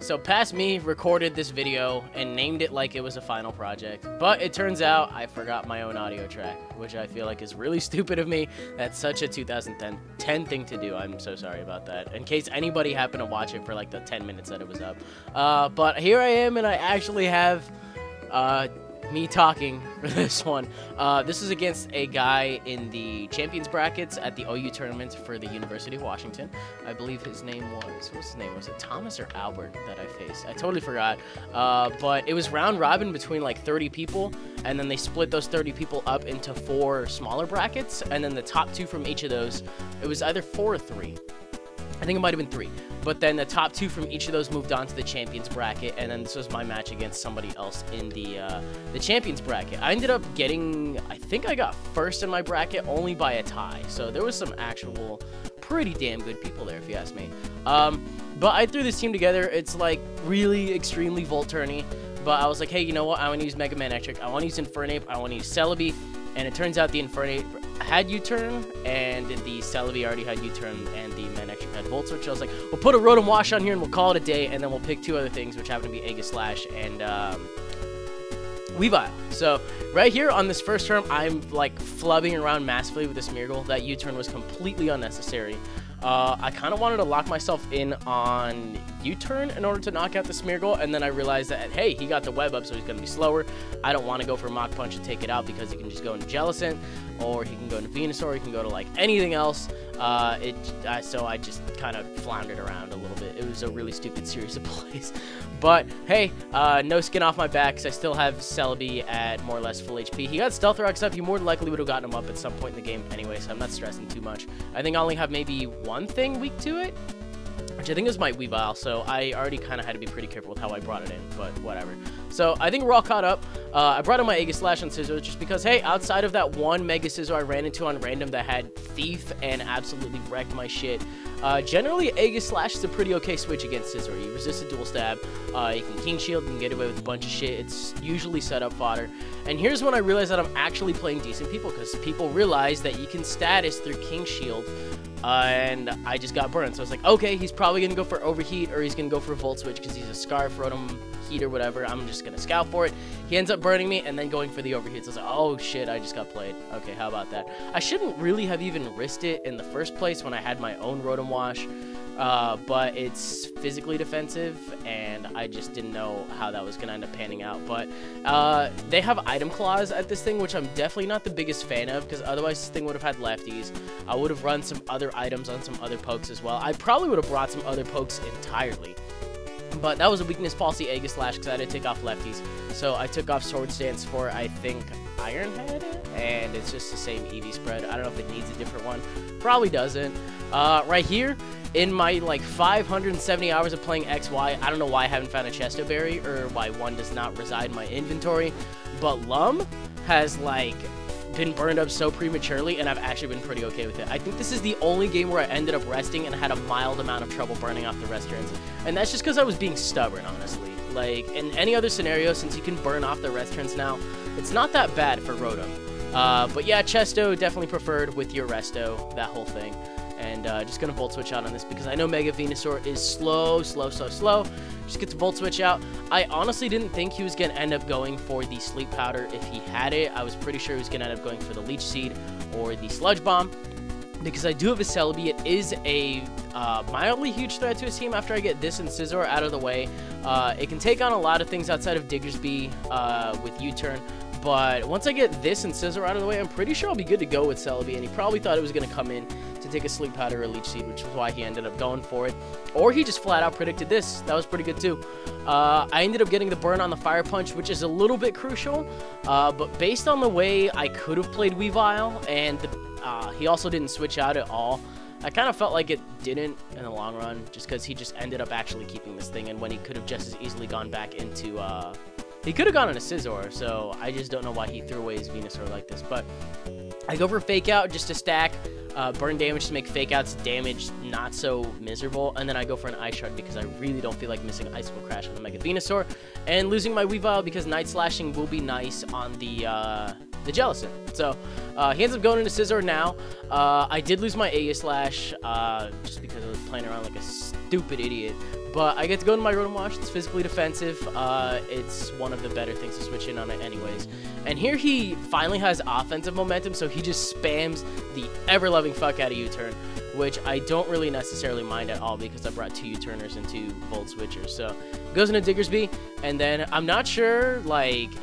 So Past Me recorded this video and named it like it was a final project, but it turns out I forgot my own audio track, which I feel like is really stupid of me. That's such a 2010 thing to do. I'm so sorry about that, in case anybody happened to watch it for like the 10 minutes that it was up. But here I am, and I actually have me talking for this one. This is against a guy in the champions brackets at the OU tournament for the University of Washington. I believe his name was, what's his name? Was it Thomas or Albert that I faced? I totally forgot. But it was round robin between like 30 people, and then they split those 30 people up into 4 smaller brackets, and then the top 2 from each of those, it was either 4 or 3. I think it might have been 3. But then the top 2 from each of those moved on to the champions bracket, and then this was my match against somebody else in the champions bracket. I ended up getting, I think I got first in my bracket only by a tie. So there was some actual pretty damn good people there, if you ask me. But I threw this team together. It's like really extremely Volturny. But I was like, hey, you know what? I want to use Mega Man Electric. I want to use Infernape. I want to use Celebi. And it turns out the Infernape had U-turn, and the Celebi already had U-turn, and the Manectric had Volt Switch. I was like, we'll put a Rotom Wash on here, and we'll call it a day, and then we'll pick 2 other things, which happen to be Aegislash and Weavile. So right here on this first turn, I'm like flubbing around massively with this Smeargle. That U-turn was completely unnecessary. I kind of wanted to lock myself in on U-turn in order to knock out the Smeargle, and then I realized that, hey, he got the web up, so he's going to be slower. I don't want to go for Mach Punch and take it out because he can just go into Jellicent, or he can go into Venusaur, he can go to like anything else. So I just kind of floundered around a little bit. It was a really stupid series of plays. But hey, no skin off my back, because I still have Celebi at more or less full HP. He got Stealth Rocks up. You more than likely would have gotten him up at some point in the game anyway, so I'm not stressing too much. I think I only have maybe one thing weak to it, which I think is my Weavile, so I already kind of had to be pretty careful with how I brought it in, but whatever. So I think we're all caught up. I brought in my Aegislash on Scizor just because, hey, outside of that one Mega Scizor I ran into on random that had Thief and absolutely wrecked my shit, generally Aegislash is a pretty okay switch against Scizor. You resist a dual stab, you can King Shield, you can get away with a bunch of shit. It's usually set up fodder. And here's when I realized that I'm actually playing decent people, because people realize that you can status through King Shield. And I just got burned, so I was like, okay, he's probably going to go for Overheat, or he's going to go for Volt Switch because he's a Scarf, Rotom, Heat, or whatever. I'm just going to scout for it. He ends up burning me and then going for the Overheat. So I was like, oh shit, I just got played. Okay, how about that? I shouldn't really have even risked it in the first place when I had my own Rotom Wash, but it's physically defensive, and I just didn't know how that was going to end up panning out. But they have Item Claws at this thing, which I'm definitely not the biggest fan of, because otherwise this thing would have had lefties. I would have run some other items on some other pokes as well. I probably would have brought some other pokes entirely. But that was a weakness policy Aegislash, because I had to take off lefties. So I took off Sword Stance for, I think, Iron Head, and it's just the same EV spread. I don't know if it needs a different one. Probably doesn't. Right here, in my like 570 hours of playing XY, I don't know why I haven't found a Chesto Berry, or why one does not reside in my inventory, but Lum has like been burned up so prematurely, and I've actually been pretty okay with it. I think this is the only game where I ended up resting and had a mild amount of trouble burning off the rest turns, and that's just because I was being stubborn, honestly. Like, in any other scenario, since you can burn off the rest turns now, it's not that bad for Rotom. But yeah, Chesto definitely preferred with your Resto, that whole thing. And just going to Volt Switch out on this because I know Mega Venusaur is slow. Just get to Volt Switch out. I honestly didn't think he was going to end up going for the Sleep Powder if he had it. I was pretty sure he was going to end up going for the Leech Seed or the Sludge Bomb, because I do have a Celebi. It is a mildly huge threat to his team after I get this and Scizor out of the way. It can take on a lot of things outside of Diggersby with U-turn. But once I get this and Scizor out of the way, I'm pretty sure I'll be good to go with Celebi. And he probably thought it was going to come in to take a Sleep Powder or a Leech Seed, which is why he ended up going for it. Or he just flat out predicted this. That was pretty good too. I ended up getting the burn on the Fire Punch, which is a little bit crucial. But based on the way I could have played Weavile, and he also didn't switch out at all, I kind of felt like it didn't in the long run, just because he just ended up actually keeping this thing, and when he could have just as easily gone back into he could have gone on a Scizor, so I just don't know why he threw away his Venusaur like this. But I go for Fake Out just to stack burn damage to make Fake Out's damage not so miserable, and then I go for an Ice Shard because I really don't feel like missing Icicle Crash on the Mega Venusaur, and losing my Weavile because Night Slashing will be nice on the Jellicent. So he ends up going into Scizor now. I did lose my Aegislash just because I was playing around like a stupid idiot. But I get to go to my Rotom Wash. It's physically defensive. It's one of the better things to switch in on it anyways. And here he finally has offensive momentum, so he just spams the ever-loving fuck out of U-turn, which I don't really necessarily mind at all because I brought 2 U-turners and 2 Volt Switchers. So goes into Diggersby, and then I'm not sure like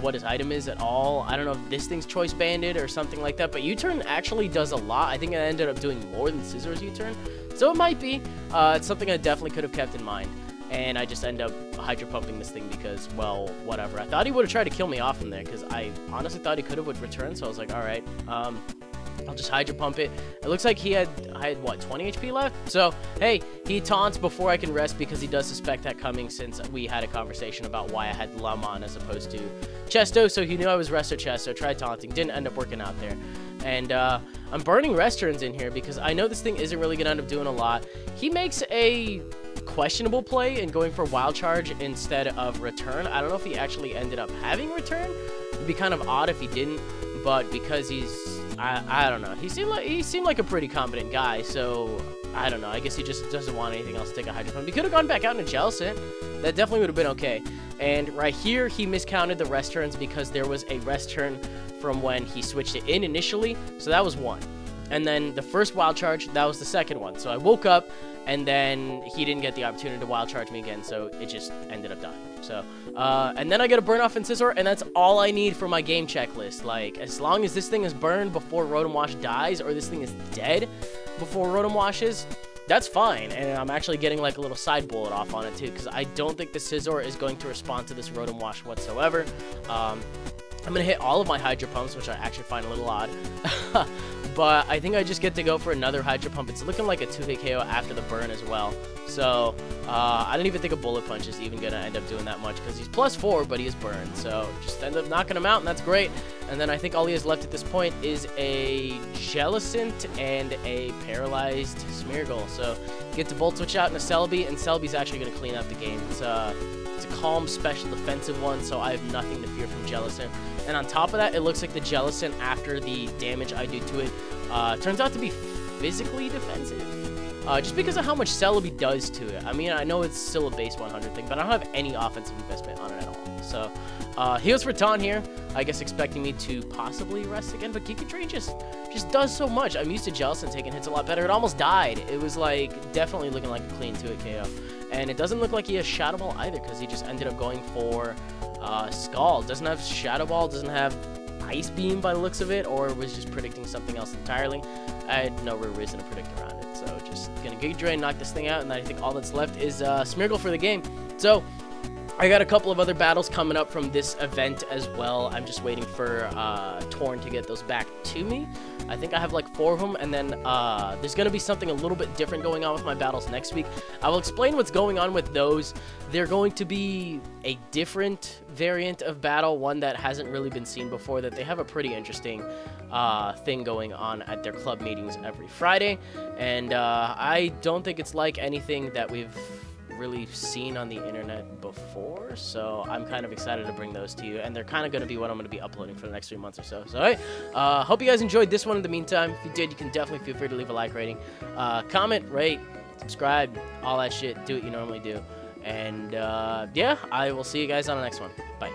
what his item is at all. I don't know if this thing's choice banded or something like that, but U-turn actually does a lot. I think it ended up doing more than Scizor's U-turn, so it might be. It's something I definitely could have kept in mind, and I just end up Hydro Pumping this thing because, well, whatever. I thought he would have tried to kill me off from there because I honestly thought he could have would return, so I was like, alright, I'll just Hydro Pump it. It looks like I had, what, 20 HP left? So, hey, he taunts before I can rest because he does suspect that coming since we had a conversation about why I had Lum on as opposed to Chesto, so he knew I was Resto Chesto, tried taunting, didn't end up working out there. And I'm burning Rest Turns in here because I know this thing isn't really going to end up doing a lot. He makes a questionable play in going for Wild Charge instead of Return. I don't know if he actually ended up having Return. It'd be kind of odd if he didn't, but because he's... I don't know. He seemed like a pretty competent guy, so I don't know. I guess he just doesn't want anything else to take a Hydro Pump. He could have gone back out into Jellicent. That definitely would have been okay. And right here, he miscounted the Rest Turns because there was a Rest Turn from when he switched it in initially, so that was 1. And then the first Wild Charge, that was the second one. So I woke up, and then he didn't get the opportunity to Wild Charge me again, so it just ended up dying. So, and then I get a burn off in Scizor, and that's all I need for my game checklist. Like, as long as this thing is burned before Rotom Wash dies, or this thing is dead before Rotom Washes, that's fine. And I'm actually getting like a little side bullet off on it too, because I don't think the Scizor is going to respond to this Rotom Wash whatsoever. I'm going to hit all of my Hydro Pumps, which I actually find a little odd. But I think I just get to go for another Hydro Pump. It's looking like a 2-hit KO after the burn as well. So, I don't even think a Bullet Punch is even going to end up doing that much because he's +4, but he is burned. So, just end up knocking him out, and that's great. And then I think all he has left at this point is a Jellicent and a Paralyzed Smeargle. So, get to Volt Switch out in a Celebi, and Celebi's actually going to clean up the game. It's a calm special defensive one, so I have nothing to fear from Jellicent. And on top of that, it looks like the Jellicent, after the damage I do to it, turns out to be physically defensive. Just because of how much Celebi does to it. I mean, I know it's still a base 100 thing, but I don't have any offensive investment on it at all. So, heals for Taunt here. I guess expecting me to possibly rest again, but Giga Drain just does so much. I'm used to Jellicent taking hits a lot better. It almost died. It was like definitely looking like a clean 2-hit KO. And it doesn't look like he has Shadow Ball either, because he just ended up going for Scald. Doesn't have Shadow Ball, doesn't have Ice Beam by the looks of it, or was just predicting something else entirely. I had no real reason to predict around it. So just gonna Giga Drain, knock this thing out, and I think all that's left is Smeargle for the game. So I got a couple of other battles coming up from this event as well. I'm just waiting for Torn to get those back to me. I think I have like 4 of them, and then there's going to be something a little bit different going on with my battles next week. I will explain what's going on with those. They're going to be a different variant of battle, one that hasn't really been seen before, that they have a pretty interesting thing going on at their club meetings every Friday, and I don't think it's like anything that we've really seen on the internet before, so I'm kind of excited to bring those to you, and they're kind of going to be what I'm going to be uploading for the next 3 months or so. So hey, hope you guys enjoyed this one in the meantime. If you did, you can definitely feel free to leave a like rating, comment, rate, subscribe, all that shit. Do what you normally do, and yeah, I will see you guys on the next one. Bye.